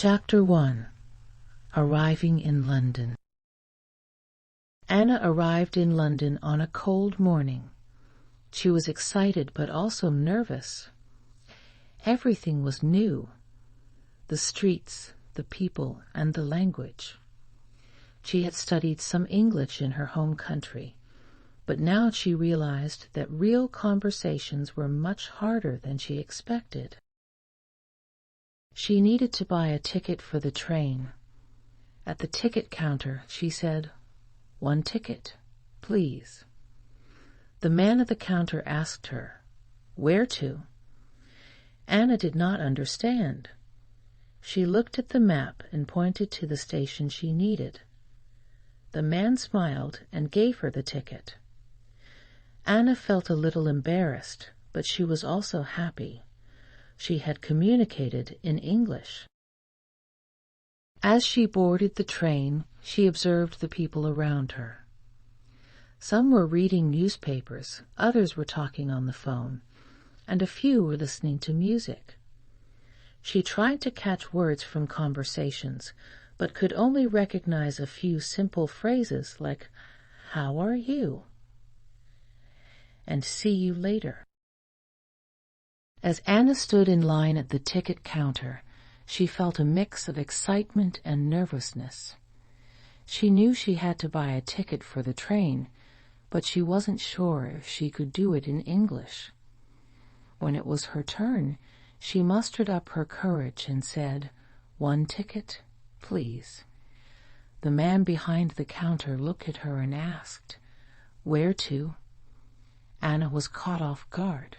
Chapter 1. Arriving in London. Anna arrived in London on a cold morning. She was excited but also nervous. Everything was new. The streets, the people, and the language. She had studied some English in her home country, but now she realized that real conversations were much harder than she expected. She needed to buy a ticket for the train. At the ticket counter, she said, "1 ticket, please." The man at the counter asked her, "Where to?" Anna did not understand. She looked at the map and pointed to the station she needed. The man smiled and gave her the ticket. Anna felt a little embarrassed, but she was also happy. She had communicated in English. As she boarded the train, she observed the people around her. Some were reading newspapers, others were talking on the phone, and a few were listening to music. She tried to catch words from conversations, but could only recognize a few simple phrases like, "How are you?" and "See you later." As Anna stood in line at the ticket counter, she felt a mix of excitement and nervousness. She knew she had to buy a ticket for the train, but she wasn't sure if she could do it in English. When it was her turn, she mustered up her courage and said, "1 ticket, please." The man behind the counter looked at her and asked, "Where to?" Anna was caught off guard.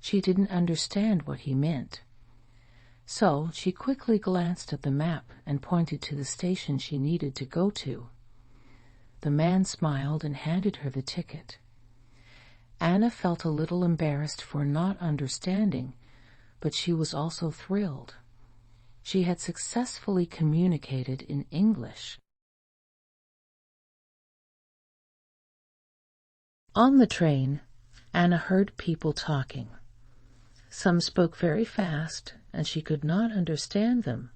She didn't understand what he meant. So she quickly glanced at the map and pointed to the station she needed to go to. The man smiled and handed her the ticket. Anna felt a little embarrassed for not understanding, but she was also thrilled. She had successfully communicated in English. On the train, Anna heard people talking. Some spoke very fast, and she could not understand them.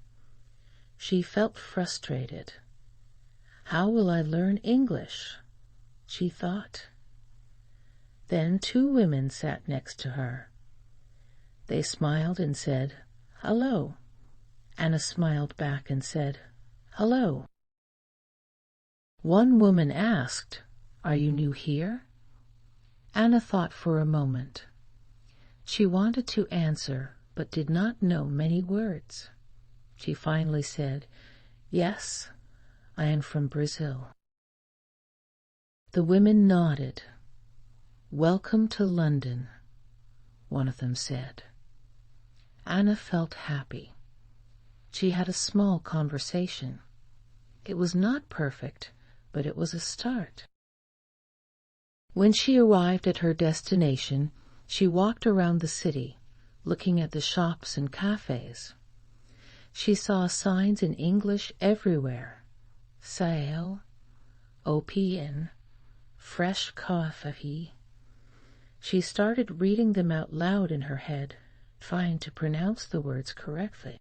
She felt frustrated. "How will I learn English?" she thought. Then 2 women sat next to her. They smiled and said, "Hello." Anna smiled back and said, "Hello." One woman asked, "Are you new here?" Anna thought for a moment. She wanted to answer, but did not know many words. She finally said, "Yes, I am from Brazil." The women nodded. "Welcome to London," one of them said. Anna felt happy. She had a small conversation. It was not perfect, but it was a start. When she arrived at her destination, she walked around the city, looking at the shops and cafes. She saw signs in English everywhere: Sale, OPN, Fresh Coffee. She started reading them out loud in her head, trying to pronounce the words correctly.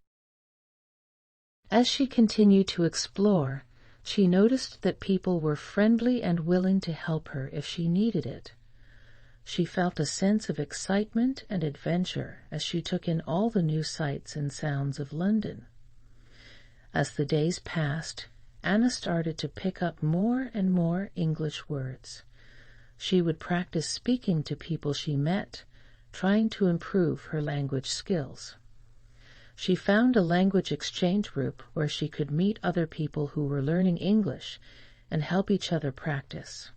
As she continued to explore, she noticed that people were friendly and willing to help her if she needed it. She felt a sense of excitement and adventure as she took in all the new sights and sounds of London. As the days passed, Anna started to pick up more and more English words. She would practice speaking to people she met, trying to improve her language skills. She found a language exchange group where she could meet other people who were learning English and help each other practice.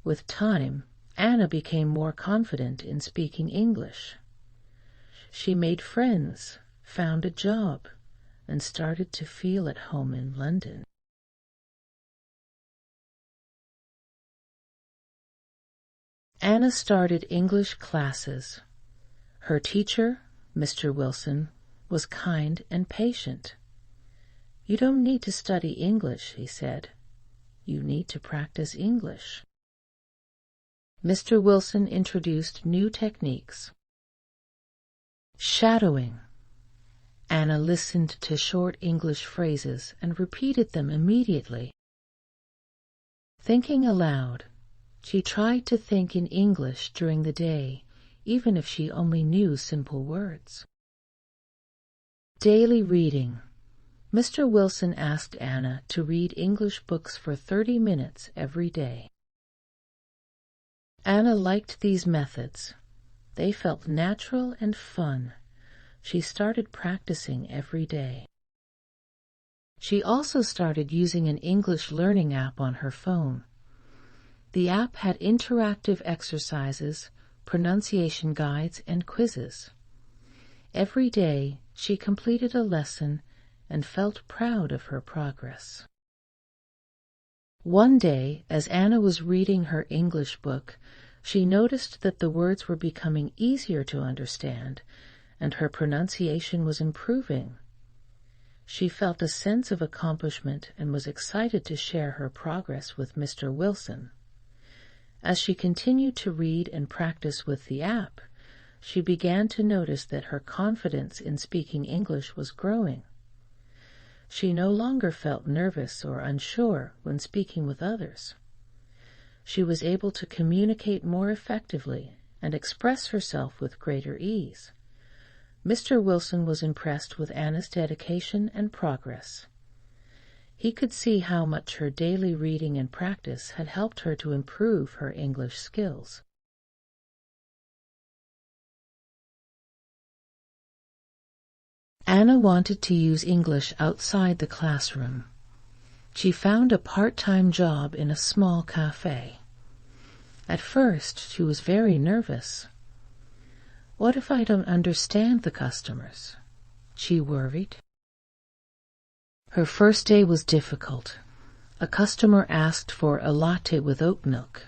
With time, Anna became more confident in speaking English. She made friends, found a job, and started to feel at home in London. Anna started English classes. Her teacher, Mr. Wilson, was kind and patient. "You don't need to study English," he said. "You need to practice English." Mr. Wilson introduced new techniques. Shadowing. Anna listened to short English phrases and repeated them immediately. Thinking aloud, she tried to think in English during the day, even if she only knew simple words. Daily reading. Mr. Wilson asked Anna to read English books for 30 minutes every day. Anna liked these methods. They felt natural and fun. She started practicing every day. She also started using an English learning app on her phone. The app had interactive exercises, pronunciation guides, and quizzes. Every day, she completed a lesson and felt proud of her progress. One day, as Anna was reading her English book, she noticed that the words were becoming easier to understand, and her pronunciation was improving. She felt a sense of accomplishment and was excited to share her progress with Mr. Wilson. As she continued to read and practice with the app, she began to notice that her confidence in speaking English was growing. She no longer felt nervous or unsure when speaking with others. She was able to communicate more effectively and express herself with greater ease. Mr. Wilson was impressed with Anna's dedication and progress. He could see how much her daily reading and practice had helped her to improve her English skills. Anna wanted to use English outside the classroom. She found a part-time job in a small cafe. At first, she was very nervous. What if I don't understand the customers? She worried. Her first day was difficult. A customer asked for a latte with oat milk.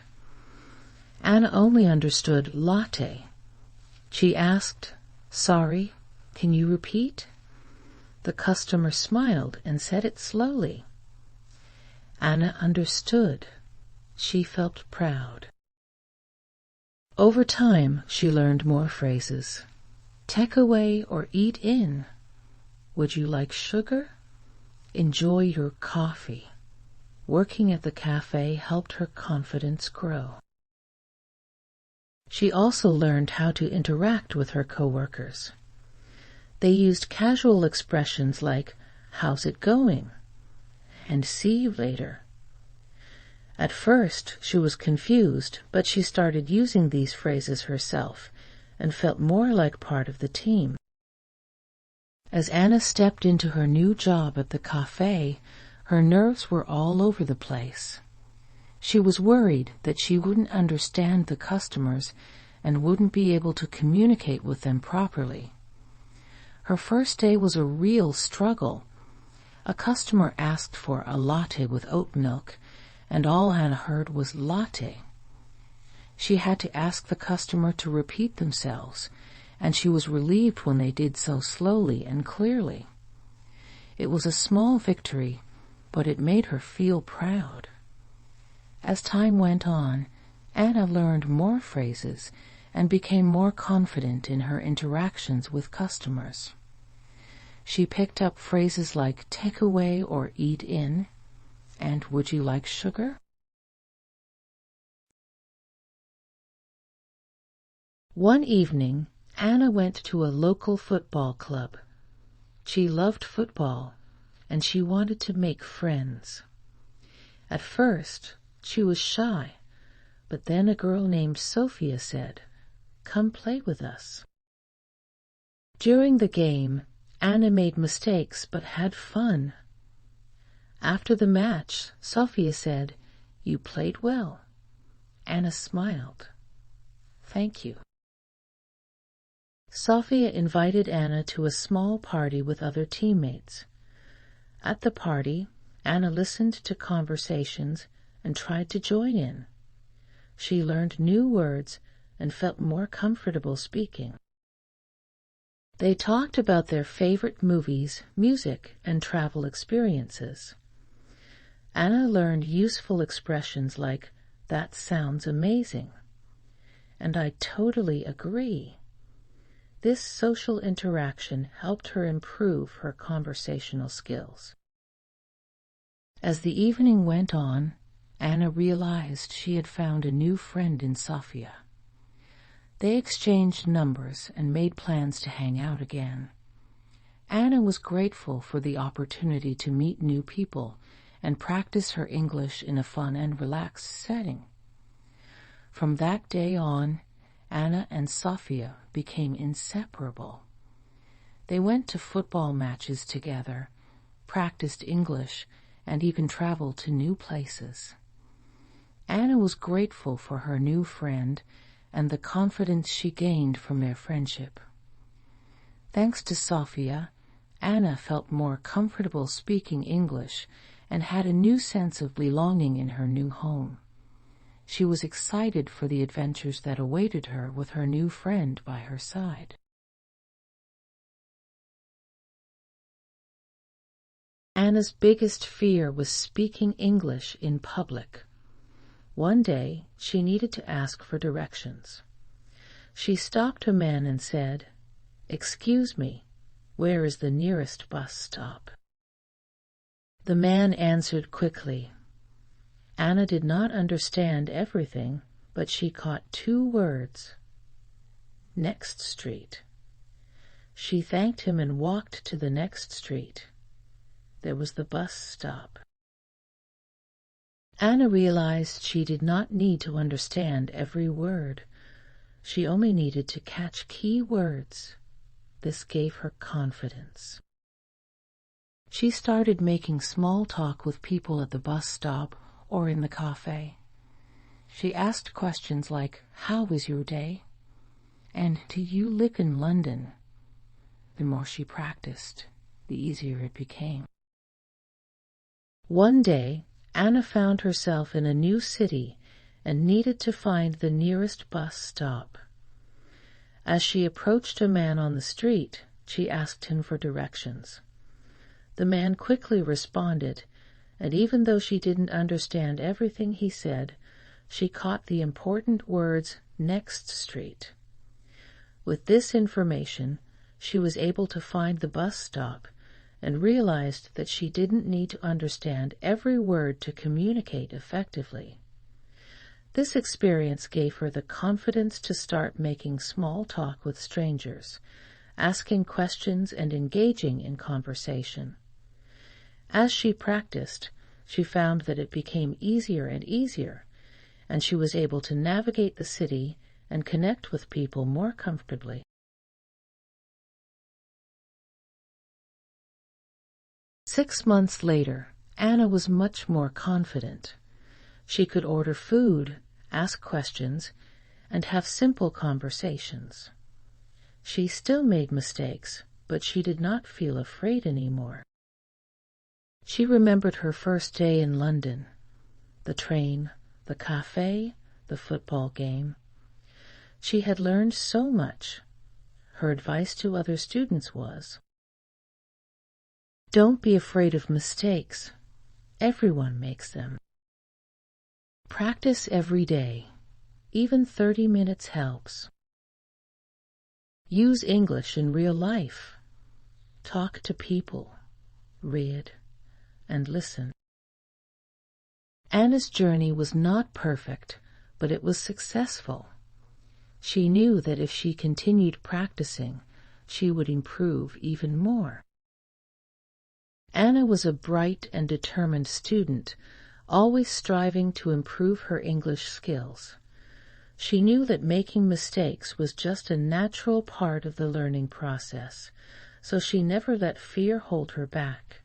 Anna only understood latte. She asked, "Sorry, can you repeat?" The customer smiled and said it slowly. Anna understood. She felt proud. Over time, she learned more phrases. Take away or eat in. Would you like sugar? Enjoy your coffee. Working at the cafe helped her confidence grow. She also learned how to interact with her coworkers. They used casual expressions like, "How's it going?" and "See you later." At first, she was confused, but she started using these phrases herself and felt more like part of the team. As Anna stepped into her new job at the cafe, her nerves were all over the place. She was worried that she wouldn't understand the customers and wouldn't be able to communicate with them properly. Her first day was a real struggle. A customer asked for a latte with oat milk, and all Anna heard was latte. She had to ask the customer to repeat themselves, and she was relieved when they did so slowly and clearly. It was a small victory, but it made her feel proud. As time went on, Anna learned more phrases and became more confident in her interactions with customers. She picked up phrases like "take away" or "eat in," and "would you like sugar?" One evening, Anna went to a local football club. She loved football, and she wanted to make friends. At first, she was shy, but then a girl named Sophia said, "Come play with us." During the game, Anna made mistakes but had fun. After the match, Sophia said, "You played well." Anna smiled. "Thank you." Sophia invited Anna to a small party with other teammates. At the party, Anna listened to conversations and tried to join in. She learned new words and felt more comfortable speaking. They talked about their favorite movies, music, and travel experiences. Anna learned useful expressions like, "That sounds amazing," and "I totally agree." This social interaction helped her improve her conversational skills. As the evening went on, Anna realized she had found a new friend in Sofia. They exchanged numbers and made plans to hang out again. Anna was grateful for the opportunity to meet new people and practice her English in a fun and relaxed setting. From that day on, Anna and Sofia became inseparable. They went to football matches together, practiced English, and even traveled to new places. Anna was grateful for her new friend and the confidence she gained from their friendship. Thanks to Sofia, Anna felt more comfortable speaking English and had a new sense of belonging in her new home. She was excited for the adventures that awaited her with her new friend by her side. Anna's biggest fear was speaking English in public. One day, she needed to ask for directions. She stopped a man and said, "Excuse me, where is the nearest bus stop?" The man answered quickly. Anna did not understand everything, but she caught 2 words. Next street. She thanked him and walked to the next street. There was the bus stop. Anna realized she did not need to understand every word. She only needed to catch key words. This gave her confidence. She started making small talk with people at the bus stop or in the cafe. She asked questions like, "How was your day?" and "Do you live in London?" The more she practiced, the easier it became. One day, Anna found herself in a new city and needed to find the nearest bus stop. As she approached a man on the street, she asked him for directions. The man quickly responded, and even though she didn't understand everything he said, she caught the important words, "next street." With this information, she was able to find the bus stop and realized that she didn't need to understand every word to communicate effectively. This experience gave her the confidence to start making small talk with strangers, asking questions and engaging in conversation. As she practiced, she found that it became easier and easier, and she was able to navigate the city and connect with people more comfortably. 6 months later, Anna was much more confident. She could order food, ask questions, and have simple conversations. She still made mistakes, but she did not feel afraid anymore. She remembered her first day in London, the train, the cafe, the football game. She had learned so much. Her advice to other students was, "Don't be afraid of mistakes. Everyone makes them. Practice every day. Even 30 minutes helps. Use English in real life. Talk to people. Read and listen." Anna's journey was not perfect, but it was successful. She knew that if she continued practicing, she would improve even more. Anna was a bright and determined student, always striving to improve her English skills. She knew that making mistakes was just a natural part of the learning process, so she never let fear hold her back.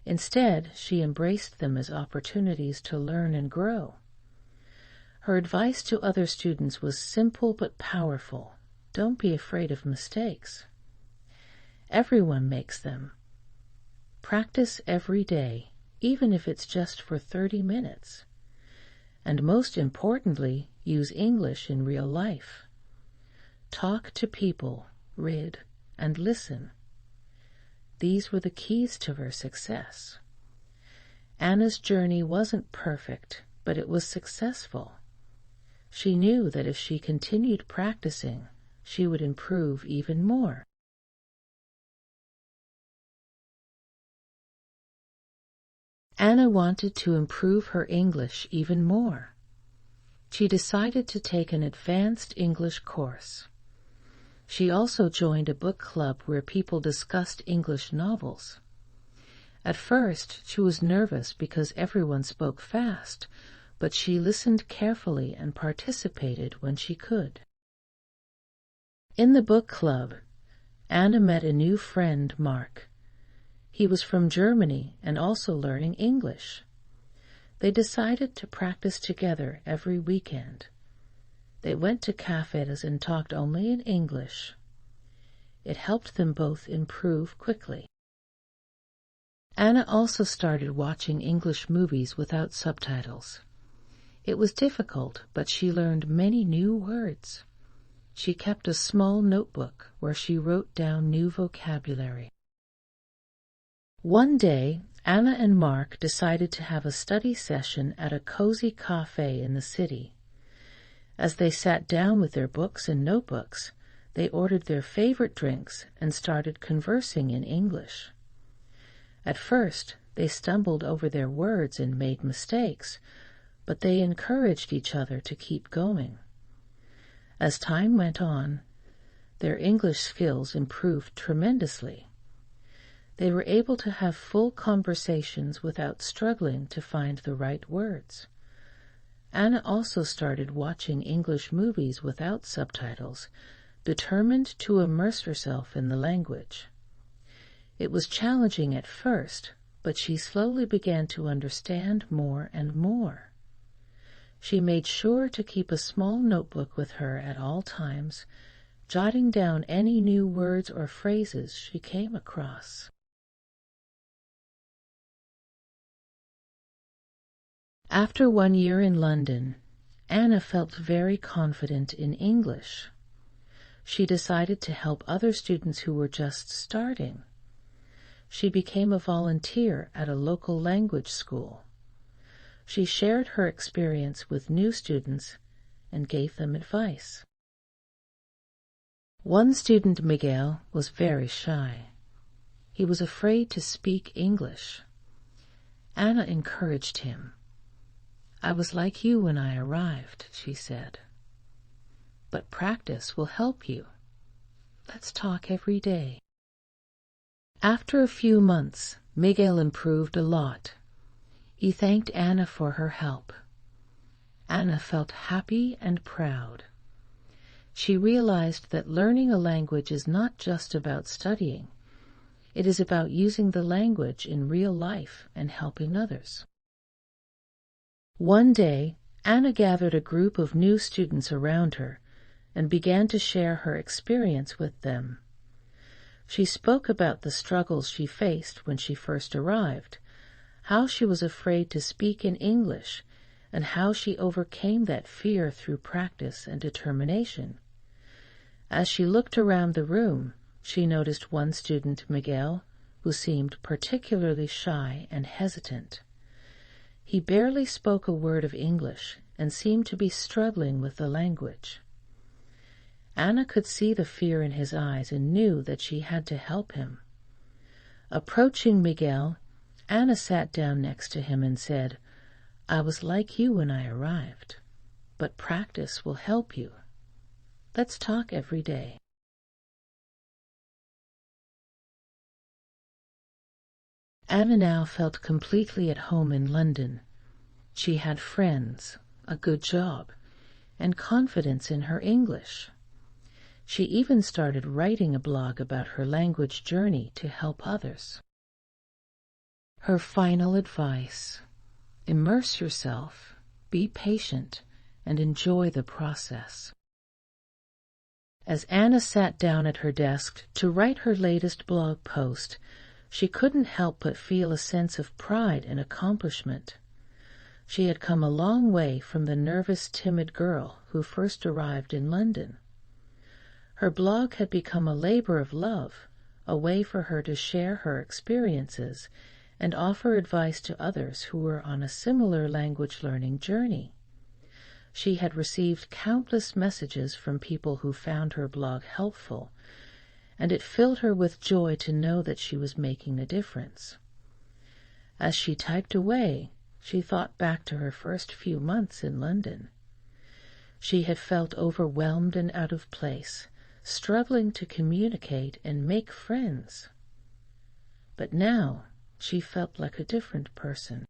Instead, she embraced them as opportunities to learn and grow. Her advice to other students was simple but powerful. Don't be afraid of mistakes. Everyone makes them. Practice every day, even if it's just for 30 minutes. And most importantly, use English in real life. Talk to people, read, and listen. These were the keys to her success. Anna's journey wasn't perfect, but it was successful. She knew that if she continued practicing, she would improve even more. Anna wanted to improve her English even more. She decided to take an advanced English course. She also joined a book club where people discussed English novels. At first, she was nervous because everyone spoke fast, but she listened carefully and participated when she could. In the book club, Anna met a new friend, Mark. He was from Germany and also learning English. They decided to practice together every weekend. They went to cafes and talked only in English. It helped them both improve quickly. Anna also started watching English movies without subtitles. It was difficult, but she learned many new words. She kept a small notebook where she wrote down new vocabulary. One day, Anna and Mark decided to have a study session at a cozy cafe in the city. As they sat down with their books and notebooks, they ordered their favorite drinks and started conversing in English. At first, they stumbled over their words and made mistakes, but they encouraged each other to keep going. As time went on, their English skills improved tremendously. They were able to have full conversations without struggling to find the right words. Anna also started watching English movies without subtitles, determined to immerse herself in the language. It was challenging at first, but she slowly began to understand more and more. She made sure to keep a small notebook with her at all times, jotting down any new words or phrases she came across. After 1 year in London, Anna felt very confident in English. She decided to help other students who were just starting. She became a volunteer at a local language school. She shared her experience with new students and gave them advice. One student, Miguel, was very shy. He was afraid to speak English. Anna encouraged him. "I was like you when I arrived," she said. "But practice will help you. Let's talk every day." After a few months, Miguel improved a lot. He thanked Anna for her help. Anna felt happy and proud. She realized that learning a language is not just about studying. It is about using the language in real life and helping others. One day, Anna gathered a group of new students around her and began to share her experience with them. She spoke about the struggles she faced when she first arrived, how she was afraid to speak in English, and how she overcame that fear through practice and determination. As she looked around the room, she noticed one student, Miguel, who seemed particularly shy and hesitant. He barely spoke a word of English and seemed to be struggling with the language. Anna could see the fear in his eyes and knew that she had to help him. Approaching Miguel, Anna sat down next to him and said, "I was like you when I arrived, but practice will help you. Let's talk every day." Anna now felt completely at home in London. She had friends, a good job, and confidence in her English. She even started writing a blog about her language journey to help others. Her final advice: immerse yourself, be patient, and enjoy the process. As Anna sat down at her desk to write her latest blog post, she couldn't help but feel a sense of pride and accomplishment. She had come a long way from the nervous, timid girl who first arrived in London. Her blog had become a labor of love, a way for her to share her experiences and offer advice to others who were on a similar language learning journey. She had received countless messages from people who found her blog helpful, and it filled her with joy to know that she was making a difference. As she typed away, she thought back to her first few months in London. She had felt overwhelmed and out of place, struggling to communicate and make friends. But now she felt like a different person.